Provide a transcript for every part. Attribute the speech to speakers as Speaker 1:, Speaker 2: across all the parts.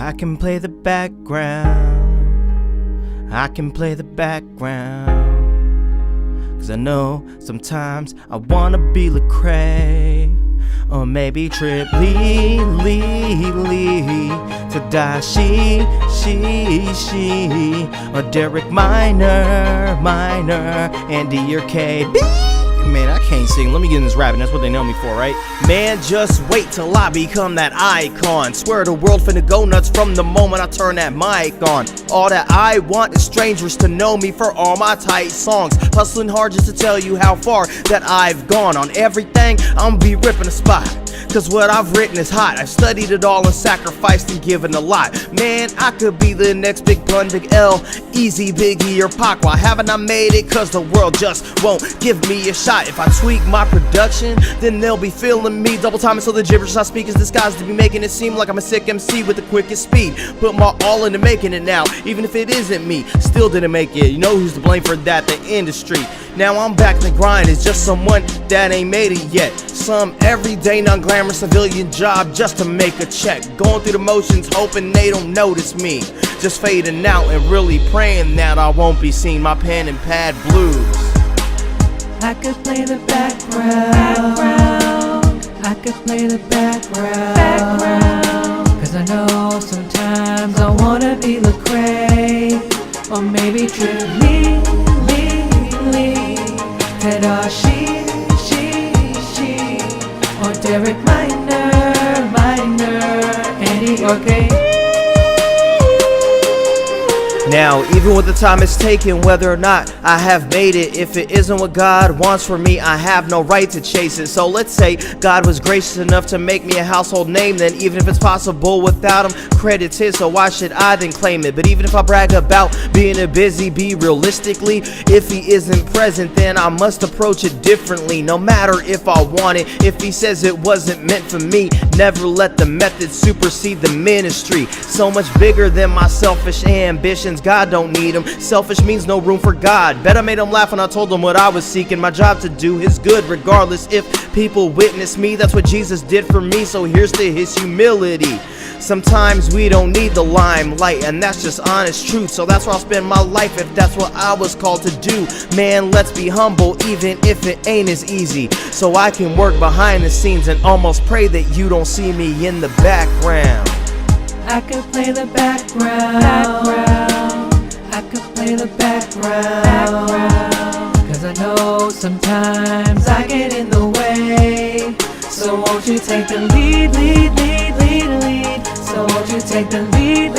Speaker 1: I can play the background. I can play the background. Cause I know sometimes I wanna be Lecrae. Or maybe Chriphy, Tedashii, she, or Derek Minor, Andy or KB. Man, I can't sing. Let me get in this rapping. That's what they know me for, right? Man, just wait till I become that icon. Swear the world finna go nuts from the moment I turn that mic on. All that I want is strangers to know me for all my tight songs. Hustling hard just to tell you how far that I've gone. On everything, I'm be ripping a spot. Cause what I've written is hot. I've studied it all and sacrificed and given a lot. Man, I could be the next big pun, Big L, Eazy, Biggie, or Pac. Why haven't I made it? Cause the world just won't give me a shot. If I tweak my production, then they'll be feeling me. Double timing so the gibberish I speak is disguised to be making it seem like I'm a sick MC with the quickest speed. Put my all into making it now, even if it isn't me. Still didn't make it. You know who's to blame for that? The industry. Now I'm back in the grind. It's just someone that ain't made it yet. Some everyday non-glamorous civilian job just to make a check. Going through the motions hoping they don't notice me. Just fading out and really praying that I won't be seen. My pen and pad blues.
Speaker 2: I could play the background. I could play the background. Cause I know sometimes I wanna be Lecrae. Or maybe Chriphy, Tedashii, she, or Derek Minor, Andy or KB.
Speaker 1: Now, even with the time it's taken, whether or not I have made it, if it isn't what God wants for me, I have no right to chase it. So let's say God was gracious enough to make me a household name, then even if it's possible without him, credit's his, so why should I then claim it? But even if I brag about being a busy bee, realistically, if he isn't present, then I must approach it differently. No matter if I want it, if he says it wasn't meant for me, never let the method supersede the ministry. So much bigger than my selfish ambitions. God don't need them. Selfish means no room for God. Bet I made him laugh when I told him what I was seeking. My job to do his good regardless if people witness me. That's what Jesus did for me, so here's to his humility. Sometimes we don't need the limelight, and that's just honest truth. So that's where I'll spend my life if that's what I was called to do. Man, let's be humble even if it ain't as easy. So I can work behind the scenes and almost pray that you don't see me in the background.
Speaker 2: I could play the background. I could play the background. Cause I know sometimes I get in the way. So won't you take the lead. So won't you take the lead.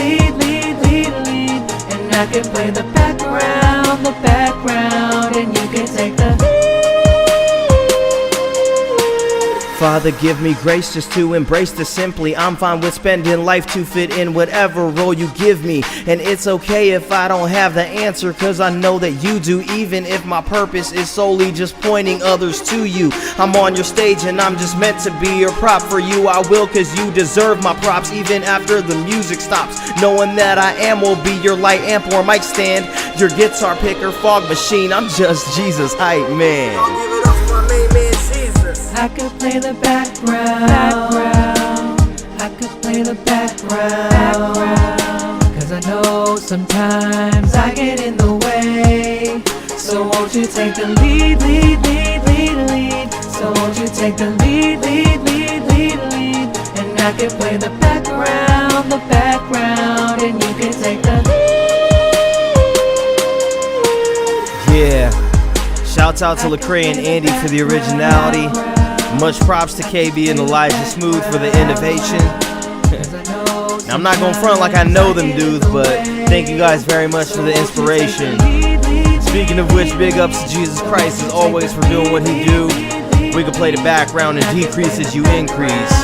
Speaker 2: And I can play the background, and you can take the lead.
Speaker 1: Father, give me grace just to embrace the simply. I'm fine with spending life to fit in whatever role you give me. And it's okay if I don't have the answer, cause I know that you do. Even if my purpose is solely just pointing others to you. I'm on your stage and I'm just meant to be your prop. For you I will, cause you deserve my props. Even after the music stops, knowing that I will be your light amp or mic stand, your guitar picker, fog machine. I'm just Jesus hype man.
Speaker 3: I'll give it up for my main man Jesus.
Speaker 2: I could play the background. I could play the background. Cause I know sometimes I get in the way. So won't you take the lead. So won't you take the lead. And I can play the background, and you can take the lead.
Speaker 1: Yeah. Shouts out to Lecrae and Andy for the originality. Much props to KB and Elijah Smooth for the innovation. Now, I'm not gonna front like I know them dudes, but thank you guys very much for the inspiration. Speaking of which, big ups to Jesus Christ as always for doing what he do. We can play the background and decrease as you increase.